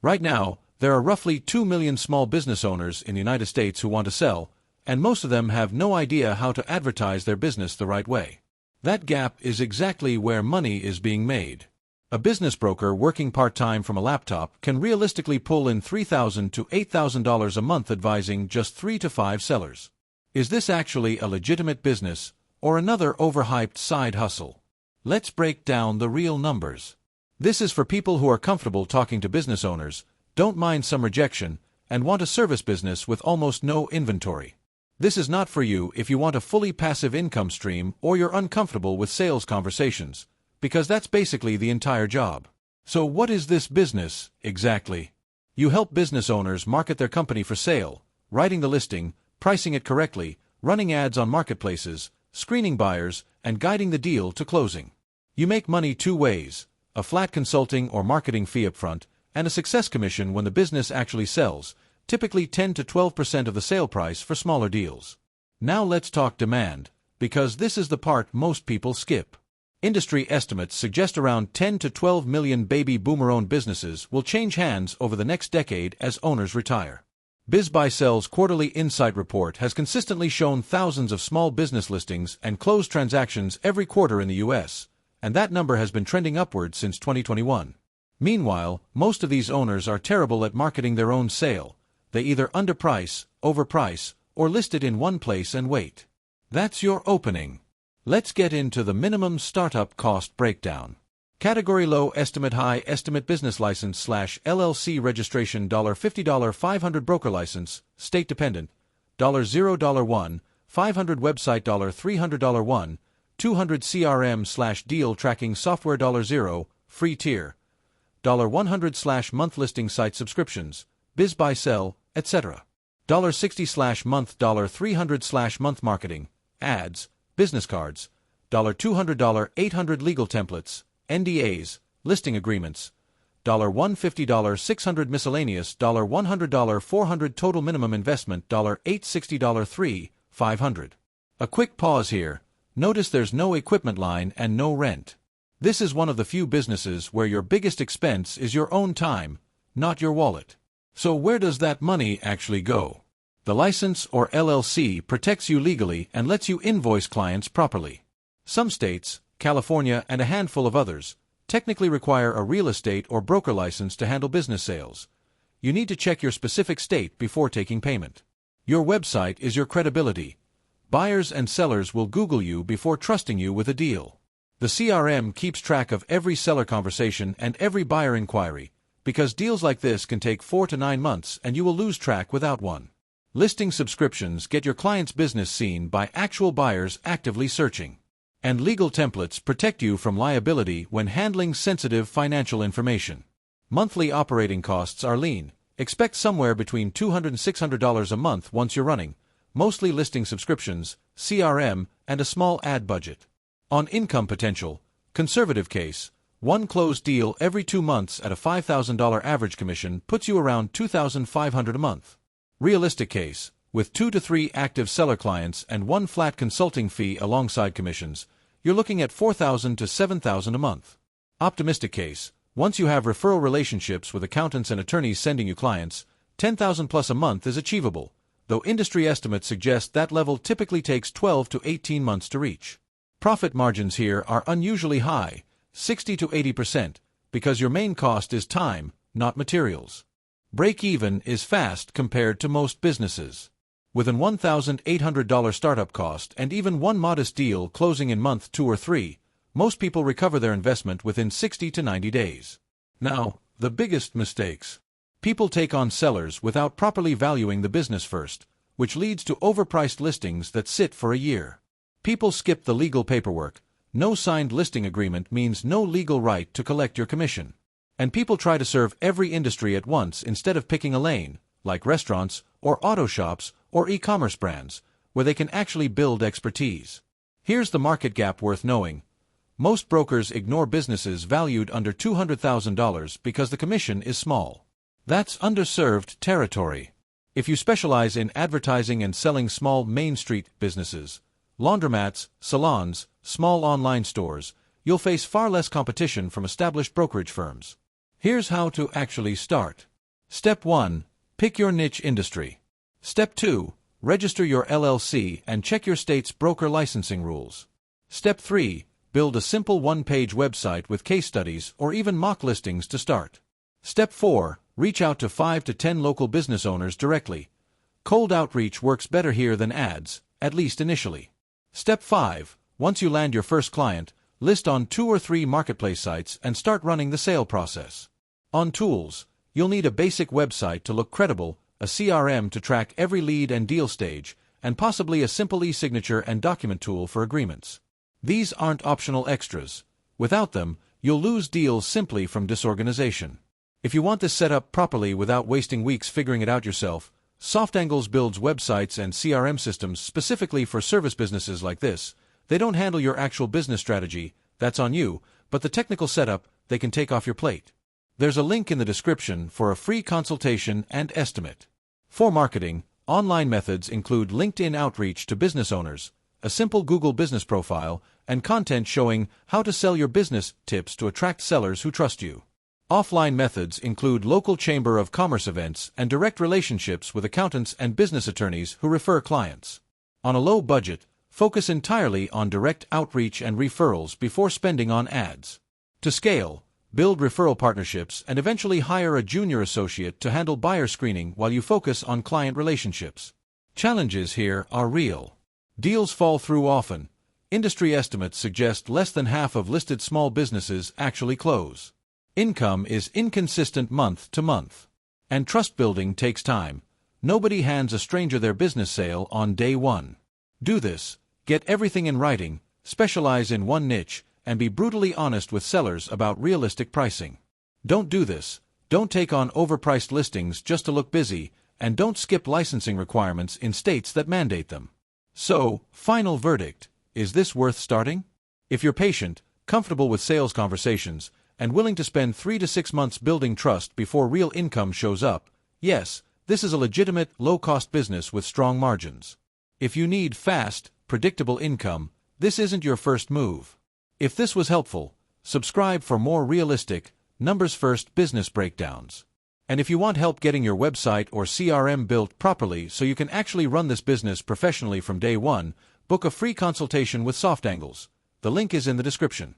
Right now, there are roughly 2 million small business owners in the United States who want to sell, and most of them have no idea how to advertise their business the right way. That gap is exactly where money is being made. A business broker working part-time from a laptop can realistically pull in $3,000 to $8,000 a month advising just 3 to 5 sellers. Is this actually a legitimate business, or another overhyped side hustle? Let's break down the real numbers. This is for people who are comfortable talking to business owners, don't mind some rejection, and want a service business with almost no inventory. This is not for you if you want a fully passive income stream or you're uncomfortable with sales conversations, because that's basically the entire job. So what is this business, exactly? You help business owners market their company for sale, writing the listing, pricing it correctly, running ads on marketplaces, screening buyers, and guiding the deal to closing. You make money two ways: a flat consulting or marketing fee upfront, and a success commission when the business actually sells, typically 10 to 12% of the sale price for smaller deals. Now let's talk demand, because this is the part most people skip. Industry estimates suggest around 10 to 12 million baby boomer-owned businesses will change hands over the next decade as owners retire. BizBuySell's quarterly insight report has consistently shown thousands of small business listings and closed transactions every quarter in the U.S., and that number has been trending upward since 2021. Meanwhile, most of these owners are terrible at marketing their own sale. They either underprice, overprice, or list it in one place and wait. That's your opening. Let's get into the minimum startup cost breakdown. Category low estimate high estimate business license / LLC registration $50 500 broker license, state dependent, $0 $1, 500 website $300 1, 200 CRM / deal tracking software $0, free tier, $100 month listing site subscriptions, BizBuySell, etc. $60 month $300 month marketing, ads, business cards, $200 800 legal templates, NDAs, listing agreements, $150 600 miscellaneous, $100 400 total minimum investment, $860 3 500. A quick pause here. Notice there's no equipment line and no rent. This is one of the few businesses where your biggest expense is your own time, not your wallet. So where does that money actually go? The license or LLC protects you legally and lets you invoice clients properly. Some states, California and a handful of others, technically require a real estate or broker license to handle business sales. You need to check your specific state before taking payment. Your website is your credibility. Buyers and sellers will Google you before trusting you with a deal. The CRM keeps track of every seller conversation and every buyer inquiry, because deals like this can take 4 to 9 months and you will lose track without one. Listing subscriptions get your client's business seen by actual buyers actively searching. And legal templates protect you from liability when handling sensitive financial information. Monthly operating costs are lean. Expect somewhere between $200 and $600 a month once you're running, mostly listing subscriptions, CRM, and a small ad budget. On income potential, conservative case, one closed deal every 2 months at a $5,000 average commission puts you around $2,500 a month. Realistic case, with 2 to 3 active seller clients and one flat consulting fee alongside commissions, you're looking at $4,000 to $7,000 a month. Optimistic case, once you have referral relationships with accountants and attorneys sending you clients, $10,000 plus a month is achievable, though industry estimates suggest that level typically takes 12 to 18 months to reach. Profit margins here are unusually high, 60 to 80%, because your main cost is time, not materials. Break-even is fast compared to most businesses. With an $1,800 startup cost and even one modest deal closing in month 2 or 3, most people recover their investment within 60 to 90 days. Now, the biggest mistakes. People take on sellers without properly valuing the business first, which leads to overpriced listings that sit for a year. People skip the legal paperwork. No signed listing agreement means no legal right to collect your commission. And people try to serve every industry at once instead of picking a lane, like restaurants or auto shops or e-commerce brands, where they can actually build expertise. Here's the market gap worth knowing. Most brokers ignore businesses valued under $200,000 because the commission is small. That's underserved territory. If you specialize in advertising and selling small Main Street businesses, laundromats, salons, small online stores, you'll face far less competition from established brokerage firms. Here's how to actually start. Step 1. Pick your niche industry. Step 2. Register your LLC and check your state's broker licensing rules. Step 3. Build a simple one-page website with case studies or even mock listings to start. Step 4. Reach out to 5 to 10 local business owners directly. Cold outreach works better here than ads, at least initially. Step 5. Once you land your first client, list on 2 or 3 marketplace sites and start running the sale process. On tools, you'll need a basic website to look credible, a CRM to track every lead and deal stage, and possibly a simple e-signature and document tool for agreements. These aren't optional extras. Without them, you'll lose deals simply from disorganization. If you want this set up properly without wasting weeks figuring it out yourself, SoftAngles builds websites and CRM systems specifically for service businesses like this. They don't handle your actual business strategy, that's on you, but the technical setup, they can take off your plate. There's a link in the description for a free consultation and estimate. For marketing, online methods include LinkedIn outreach to business owners, a simple Google business profile, and content showing how to sell your business tips to attract sellers who trust you. Offline methods include local Chamber of Commerce events and direct relationships with accountants and business attorneys who refer clients. On a low budget, focus entirely on direct outreach and referrals before spending on ads. To scale, build referral partnerships and eventually hire a junior associate to handle buyer screening while you focus on client relationships. Challenges here are real. Deals fall through often. Industry estimates suggest less than half of listed small businesses actually close. Income is inconsistent month to month. And trust building takes time. Nobody hands a stranger their business sale on day one. Do this. Get everything in writing, specialize in one niche, and be brutally honest with sellers about realistic pricing. Don't do this. Don't take on overpriced listings just to look busy, and don't skip licensing requirements in states that mandate them. So, final verdict, is this worth starting? If you're patient, comfortable with sales conversations, and willing to spend 3 to 6 months building trust before real income shows up, yes, this is a legitimate, low-cost business with strong margins. If you need fast, predictable income, this isn't your first move. If this was helpful, subscribe for more realistic, numbers-first business breakdowns. And if you want help getting your website or CRM built properly so you can actually run this business professionally from day one, book a free consultation with SoftAngles. The link is in the description.